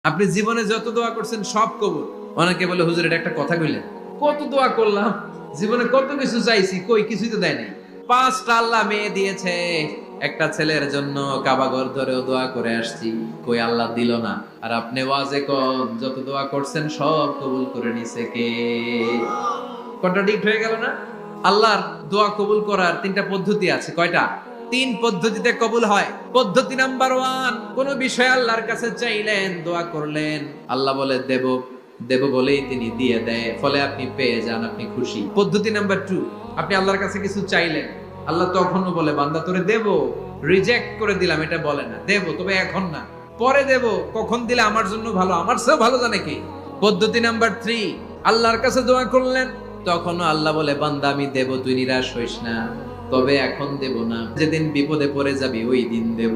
আপনি জীবনে যত দোয়া করছেন সব কবুল। অনেকে বলে হুজুর এটা একটা কথা কইলেন, কত দোয়া করলাম, জীবনে কত কিছু চাইছি, কই কিছুই তো দেয় নাই। 5টা আল্লাহ মেয়ে দিয়েছে, একটা ছেলের জন্য কাবাঘর ধরেও দোয়া করে আসছি, কই আল্লাহ দিল না। আর আপনি ওয়াজে কোন যত দোয়া করছেন সব কবুল করে নিছে কে? কন্ট্রাডিক্ট হয়ে গেল না? আল্লাহর দোয়া কবুল করার 3টা পদ্ধতি আছে। কয়টা? 3 পদ্ধতিতে কবুল হয়। পদ্ধতি নাম্বার 1, কোন বিষয় আল্লাহর কাছে চাইলেন, দোয়া করলেন, আল্লাহ বলে দেব, দেব বলেই তিনি দিয়ে দেয়, ফলে আপনি পেয়ে যান, আপনি খুশি। পদ্ধতি নাম্বার 2, আপনি আল্লাহর কাছে কিছু চাইলেন, আল্লাহ তখনও বলে বান্দা তোরে দেব, রিজেক্ট করে দিলাম এটা বলে না, দেব তবে এখন না, পরে দেব, কখন দিলে আমার জন্য ভালো, আমার চেয়েও ভালো জানে কি। পদ্ধতি নাম্বার 3, আল্লাহর কাছে দোয়া করলেন, তখনও আল্লাহ বলে বান্দা আমি দেব, তুই নিরাশ হইস না, তবে এখন দেব না, যেদিন বিপদে পড়ে যাবি ওই দিন দেব।